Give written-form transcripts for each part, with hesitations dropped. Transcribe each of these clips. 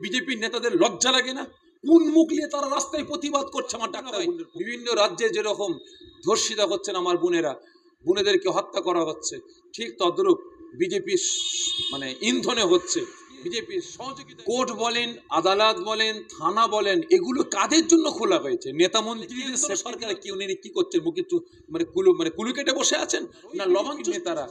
বিজেপির নেতাদের লজ্জা লাগে না? কোন মুখ নিয়ে তারা রাস্তায় প্রতিবাদ করছে? আমার ডাক্তার বিভিন্ন রাজ্যে যেরকম ধর্ষিতা হচ্ছেন আমার বোনেরা, বোনেদেরকে হত্যা করা হচ্ছে, ঠিক তদ্রূপ বিজেপির মানে ইন্ধনে হচ্ছে। বিজেপির সহযোগিতা কোর্ট বলেন, আদালত বলেন, থানা বলেন, এগুলো কাদের জন্য খোলা হয়েছে? নেতা মন্ত্রীদের সরকার কি উনি কি করছেন? মুখে কুলু কেটে বসে আছেন না? লবঞ্চ নেতারা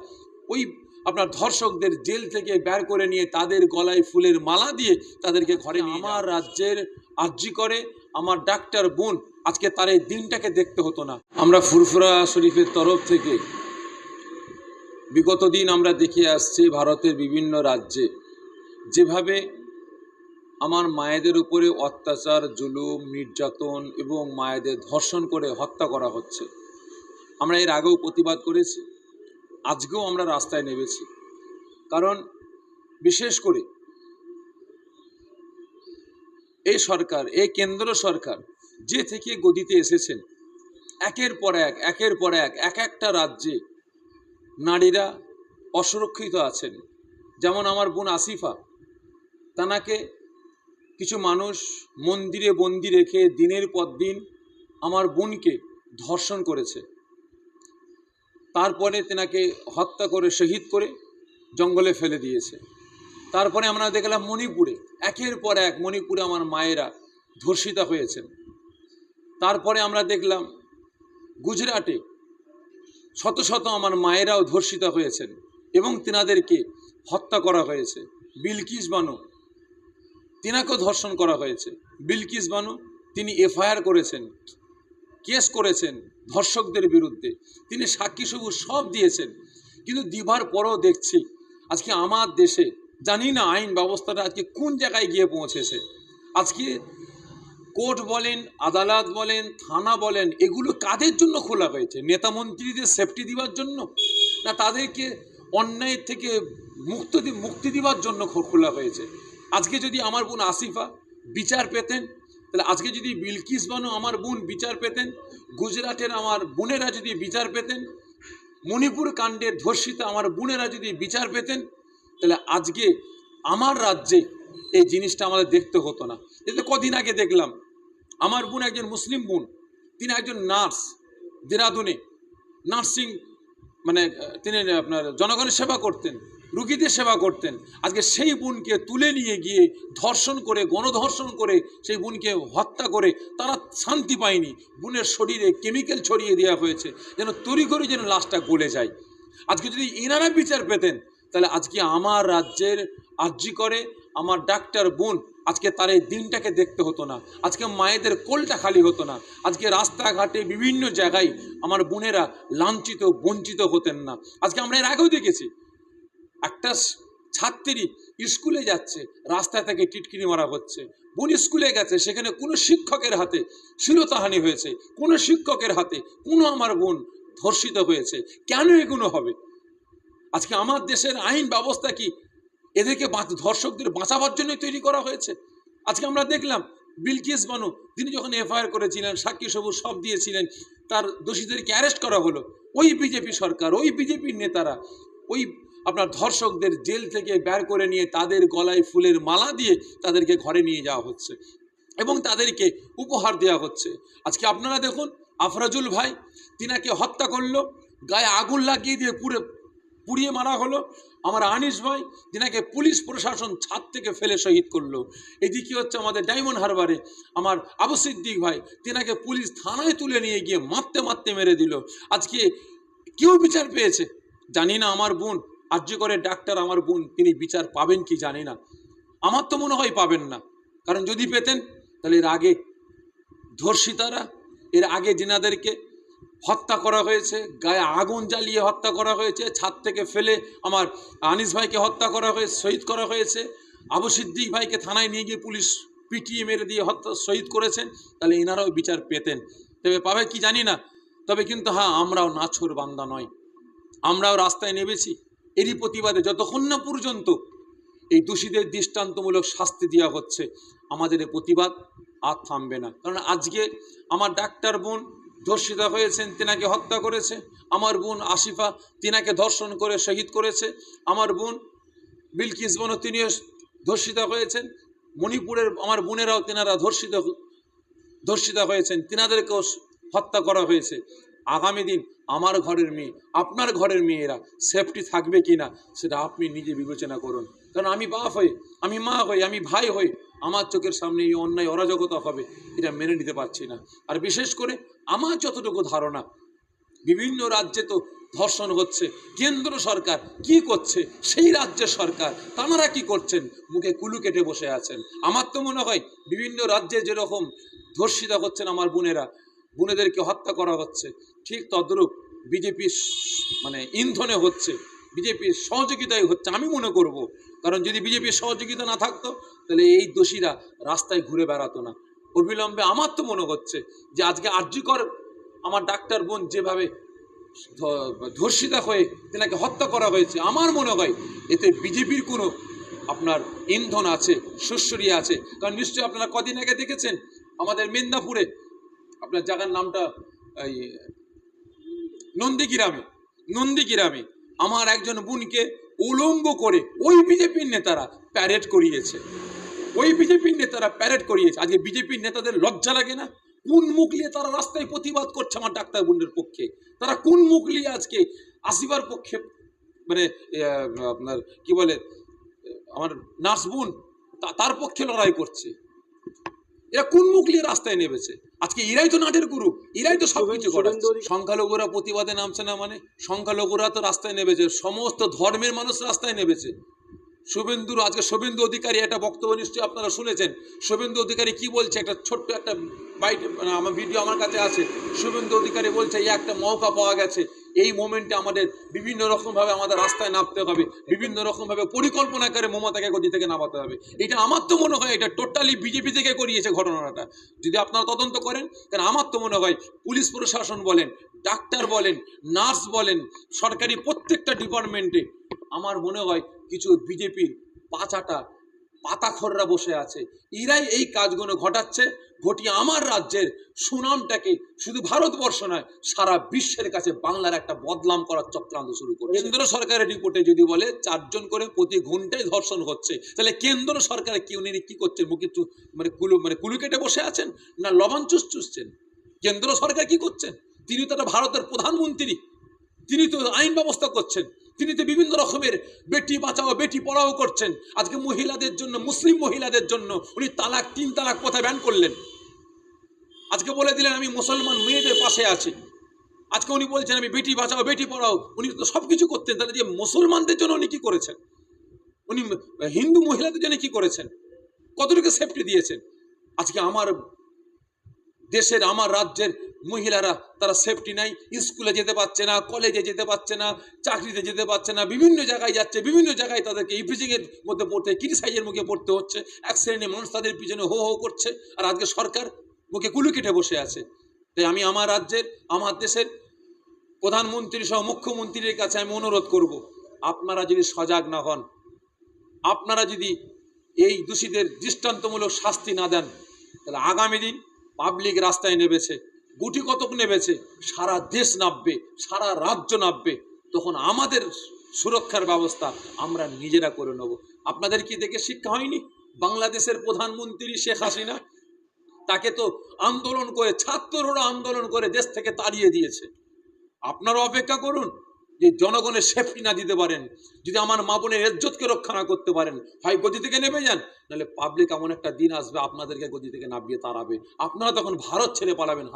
ওই আপনার ধর্ষকদের জেল থেকে বের করে নিয়ে তাদের গলায় ফুলের মালা দিয়ে তাদেরকে ঘরে নিয়ে আমার রাজ্যের আর্জি করে আমার ডাক্তার বোন আজকে তার এই দিনটাকে দেখতে হতো না। আমরা ফুরফুরা শরীফের তরফ থেকে বিগত দিন আমরা দেখে আসছি ভারতের বিভিন্ন রাজ্যে যেভাবে আমার মায়েদের উপরে অত্যাচার, জুলুম, নির্যাতন এবং মায়েদের ধর্ষণ করে হত্যা করা হচ্ছে। আমরা এর আগেও প্রতিবাদ করেছি, আজকেও আমরা রাস্তায় নেমেছি। কারণ বিশেষ করে এই সরকার, এই কেন্দ্র সরকার যে থেকে গদিতে এসেছেন, একের পর এক একটা রাজ্যে নারীরা অসুরক্ষিত আছেন। যেমন আমার বোন আসিফা, তানাকে কিছু মানুষ মন্দিরে বন্দি রেখে দিনের পর দিন আমার বোনকে ধর্ষণ করেছে। তারপরে তেনাকে হত্যা করে শহীদ করে জঙ্গলে ফেলে দিয়েছে। তারপরে আমরা দেখলাম মণিপুরে একের পর এক মণিপুরে আমার মায়েরা ধর্ষিতা হয়েছেন। তারপরে আমরা দেখলাম গুজরাটে শত শত আমার মায়েরাও ধর্ষিতা হয়েছেন এবং তেনাদেরকে হত্যা করা হয়েছে। বিলকিস বানু, তেনাকেও ধর্ষণ করা হয়েছে। বিলকিস বানু তিনি এফআইআর করেছেন, কেস করেছেন ধর্ষকদের বিরুদ্ধে, তিনি সাক্ষী সবুজ সব দিয়েছেন। কিন্তু দিবার পরও দেখছি আজকে আমার দেশে জানি না আইন ব্যবস্থাটা আজকে কোন জায়গায় গিয়ে পৌঁছেছে। আজকে কোর্ট বলেন, আদালত বলেন, থানা বলেন, এগুলো কাদের জন্য খোলা হয়েছে? নেতা মন্ত্রীদের সেফটি দেওয়ার জন্য, না তাদেরকে অন্যায় থেকে মুক্তি দেওয়ার জন্য খোলা হয়েছে? আজকে যদি আমার বোন আসিফা বিচার পেতেন, তাহলে আজকে যদি বিলকিস বানু আমার বোন বিচার পেতেন, গুজরাটের আমার বোনেরা যদি বিচার পেতেন, মণিপুর কাণ্ডের ধর্ষিতা আমার বোনেরা যদি বিচার পেতেন, তাহলে আজকে আমার রাজ্যে এই জিনিসটা আমাদের দেখতে হতো না। এতে কদিন আগে দেখলাম আমার বোন, একজন মুসলিম বোন, তিনি একজন নার্স, দেরাদুনে নার্সিং তিনি আপনার জনগণের সেবা করতেন, রুগীদের সেবা করতেন। আজকে সেই বোনকে তুলে নিয়ে গিয়ে ধর্ষণ করে, গণধর্ষণ করে সেই বোনকে হত্যা করে তারা শান্তি পায়নি। বোনের শরীরে কেমিক্যাল ছড়িয়ে দেওয়া হয়েছে যেন তড়িঘড়ি যেন লাশটা গলে যায়। আজকে যদি এনারা বিচার পেতেন, তাহলে আজকে আমার রাজ্যের আর্জি করে আমার ডাক্তার বোন আজকে তার এই দিনটাকে দেখতে হতো না। আজকে মায়েদের কোলটা খালি হতো না। আজকে রাস্তাঘাটে বিভিন্ন জায়গায় আমার বোনেরা লাঞ্ছিত, বঞ্চিত হতেন না। আজকে আমরা এর আগেও দেখেছি একটা ছাত্রী স্কুলে যাচ্ছে, রাস্তা থেকে টিটকিরি মারা হচ্ছে। বোন স্কুলে গেছে, সেখানে কোনো শিক্ষকের হাতে শ্লীলতাহানি হয়েছে, কোনো শিক্ষকের হাতে কোনো আমার বোন ধর্ষিত হয়েছে। কেন এগুলো হবে? আজকে আমার দেশের আইন ব্যবস্থা কি এদেরকে ধর্ষকদের বাঁচাবার জন্যই তৈরি করা হয়েছে? আজকে আমরা দেখলাম বিলকিস বানু তিনি যখন এফআইআর করেছিলেন, সাক্ষী সবুজ সব দিয়েছিলেন, তার দোষীদেরকে অ্যারেস্ট করা হলো। ওই বিজেপি সরকার, ওই বিজেপির নেতারা ওই আপনার ধর্ষকদের জেল থেকে বের করে নিয়ে তাদের গলায় ফুলের মালা দিয়ে তাদেরকে ঘরে নিয়ে যাওয়া হচ্ছে এবং তাদেরকে উপহার দেওয়া হচ্ছে। আজকে আপনারা দেখুন আফরাজুল ভাই, তিনাকে হত্যা করলো, গায়ে আগুন লাগিয়ে দিয়ে পুড়িয়ে মারা হলো। আমার আনিস ভাই, যিনাকে পুলিশ প্রশাসন ছাদ থেকে ফেলে শহীদ করলো। এদিকে হচ্ছে আমাদের ডায়মন্ড হারবারে আমার আবু সিদ্দিক ভাই, তিনাকে পুলিশ থানায় তুলে নিয়ে গিয়ে মারতে মারতে মেরে দিল। আজকে কেউ বিচার পেয়েছে জানি না। আমার বোন আর্য করে ডাক্তার আমার বোন, তিনি বিচার পাবেন কি জানি না। আমার তো মনে হয় পাবেন না, কারণ যদি পেতেন তাহলে এর আগে ধর্ষিতারা, এর আগে যিনাদেরকে হত্যা করা হয়েছে, গায়ে আগুন জ্বালিয়ে হত্যা করা হয়েছে, ছাদ থেকে ফেলে আমার আনিস ভাইকে হত্যা করা হয়েছে, শহীদ করা হয়েছে, আবু সিদ্দিক ভাইকে থানায় নিয়ে গিয়ে পুলিশ পিটিয়ে মেরে দিয়ে হত্যা শহীদ করেছেন, তাহলে এনারাও বিচার পেতেন। তবে পাবে কি জানি না। তবে কিন্তু হ্যাঁ, আমরাও নাছোড় বান্দা নয়, আমরাও রাস্তায় নেমেছি এরই প্রতিবাদে। যতক্ষণ না পর্যন্ত এই দোষীদের দৃষ্টান্তমূলক শাস্তি দেওয়া হচ্ছে, আমাদের এই প্রতিবাদ আর থামবে না। কারণ আজকে আমার ডাক্তার বোন ধর্ষিতা হয়েছেন, তেনাকে হত্যা করেছে। আমার বোন আসিফা, তেনাকে ধর্ষণ করে শহীদ করেছে। আমার বোন বিলকিস বানু, তিনিও ধর্ষিতা হয়েছেন, মণিপুরের আমার বোনেরাও তেনারা ধর্ষিত হয়েছেন, তেনাদেরকেও হত্যা করা হয়েছে। আগামী দিন আমার ঘরের মেয়ে, আপনার ঘরের মেয়েরা সেফটি থাকবে কি না সেটা আপনি নিজে বিবেচনা করুন। কারণ আমি বাপ হয়ে, আমি মা হয়ে, আমি ভাই হয়ে আমার চোখের সামনে এই অন্যায় অরাজকতা হবে এটা মেনে নিতে পারছি না। আর বিশেষ করে আমার যতটুকু ধারণা, বিভিন্ন রাজ্যে তো ধর্ষণ হচ্ছে, কেন্দ্র সরকার কি করছে, সেই রাজ্যের সরকার তাঁরা কি করছেন, মুখে কুলু কেটে বসে আছেন। আমার তো মনে হয় বিভিন্ন রাজ্যে যেরকম ধর্ষিত হচ্ছেন আমার বোনেদেরকে হত্যা করা হচ্ছে, ঠিক তদ্রূপ বিজেপির মানে ইন্ধনে হচ্ছে, বিজেপির সহযোগিতায় হচ্ছে আমি মনে করব। কারণ যদি বিজেপির সহযোগিতা না থাকতো তাহলে এই দোষীরা রাস্তায় ঘুরে বেড়াতো না। অবিলম্বে আমার তো মনে হচ্ছে যে আজকে আরজিকর আমার ডাক্তার বোন যেভাবে ধর্ষিত হয়ে তেনাকে হত্যা করা হয়েছে, আমার মনে হয় এতে বিজেপির কোনো আপনার ইন্ধন আছে, সুশ্রী আছে। কারণ নিশ্চয়ই আপনারা কদিন আগে দেখেছেন আমাদের মেদিনীপুরে, আপনার জায়গার নামটা এই নন্দীগ্রামে আমার একজন বোনকে উলঙ্গ করে ওই বিজেপির নেতারা প্যারেড করিয়েছে, আজকে বিজেপির নেতাদের লজ্জা লাগে না? কোন মুখ নিয়ে তারা রাস্তায় প্রতিবাদ করছে আমার ডাক্তার বোনের পক্ষে? তারা কোন মুখ নিয়ে আজকে আসিবার পক্ষে মানে আপনার কি বলে আমার নার্স বোন তার পক্ষে লড়াই করছে? এরা কোন মুখ নিয়ে রাস্তায় নেমেছে? আজকে এরাই তো নাটের গুরু, এরাই তো সবকিছু করাচ্ছে। সংখ্যালঘুরা প্রতিবাদে নামছে না মানে? সংখ্যালঘুরা তো রাস্তায় নেমেছে, সমস্ত ধর্মের মানুষ রাস্তায় নেমেছে। আজকে শুভেন্দু অধিকারী একটা বক্তব্য নিশ্চয়ই আপনারা শুনেছেন। শুভেন্দু অধিকারী কি বলছে, একটা ছোট্ট একটা বাইট আমার ভিডিও আমার কাছে আছে। শুভেন্দু অধিকারী বলছে এই একটা মৌকা পাওয়া গেছে, এই মোমেন্টে আমাদের বিভিন্ন রকমভাবে আমাদের রাস্তায় নামতে হবে, বিভিন্ন রকমভাবে পরিকল্পনা করে মমতাকে গদি থেকে নামাতে হবে। এটা আমার তো মনে হয় এটা টোটালি বিজেপি থেকে করিয়েছে ঘটনাটা, যদি আপনারা তদন্ত করেন। কারণ আমার তো মনে হয় পুলিশ প্রশাসন বলেন, ডাক্তার বলেন, নার্স বলেন, সরকারি প্রত্যেকটা ডিপার্টমেন্টে আমার মনে হয় কিছু বিজেপির পাতাখররা বসে আছে, এরাই এই কাজগুলো ঘটিয়ে আমার রাজ্যের সুনামটাকে শুধু ভারতবর্ষ নয় সারা বিশ্বের কাছে বাংলার একটা বদনাম করার চক্রান্ত শুরু করে। কেন্দ্র সরকারের রিপোর্টে যদি বলে 4 জন করে প্রতি ঘন্টায় ধর্ষণ হচ্ছে, তাহলে কেন্দ্র সরকারে উনি কি করছেন? মুখে কুলু কেটে বসে আছেন না লবণ চুষছেন? কেন্দ্র সরকার কি করছেন? তিনি তো ভারতের প্রধানমন্ত্রী, তিনি তো আইন ব্যবস্থা করছেন, তিনি তো বিভিন্ন রকমের বেটি বাঁচাও বেটি পড়াও করছেন। আজকে মহিলাদের জন্য, মুসলিম মহিলাদের জন্য উনি 3 তালাক প্রথা ব্যান করলেন। আজকে বলে দিলেন আমি মুসলমান মেয়েদের পাশে আছি। আজকে উনি বলছেন আমি বেটি বাঁচাও বেটি পড়াও। উনি তো সবকিছু করতেন, তাহলে যে মুসলমানদের জন্য উনি কি করেছেন? উনি হিন্দু মহিলাদের জন্য কি করেছেন? কতটুকু সেফটি দিয়েছেন? আজকে আমার দেশের, আমার রাজ্যের মহিলারা তারা সেফটি নাই, স্কুলে যেতে পারছে না, কলেজে যেতে পারছে না, চাকরিতে যেতে পারছে না, বিভিন্ন জায়গায় যাচ্ছে, বিভিন্ন জায়গায় তাদেরকে ইভিজিংয়ের মধ্যে পড়তে, ক্রিটিসাইজের মুখে পড়তে হচ্ছে। এক শ্রেণীর মানুষ তাদের পিছনে হো হো করছে, আর আজকে সরকার মুখে কুলু কেটে বসে আছে। তাই আমি আমার রাজ্যের, আমার দেশের প্রধানমন্ত্রী সহ মুখ্যমন্ত্রীর কাছে আমি অনুরোধ করব, আপনারা যদি সজাগ না হন, আপনারা যদি এই দোষীদের দৃষ্টান্তমূলক শাস্তি না দেন, তাহলে আগামী দিন পাবলিক রাস্তায় নেমেছে, গুটি কতক নেমেছে, সারা দেশ নামবে, সারা রাজ্য নামবে। তখন আমাদের সুরক্ষার ব্যবস্থা আমরা নিজেরা করে নেব। আপনাদের কি দেখে শিক্ষা হয়নি? বাংলাদেশের প্রধানমন্ত্রী শেখ হাসিনা, তাকে তো আন্দোলন করে, ছাত্ররা আন্দোলন করে দেশ থেকে তাড়িয়ে দিয়েছে। আপনারা অপেক্ষা করুন, যে জনগণের সেফটি না দিতে পারেন, যদি আমার মা বোনের ইজ্জতকে রক্ষা না করতে পারেন, হয় গদি থেকে নেমে যান, নাহলে পাবলিক এমন একটা দিন আসবে আপনাদেরকে গদি থেকে নামিয়ে তাড়াবে। আপনারা তখন ভারত ছেড়ে পালাবেন।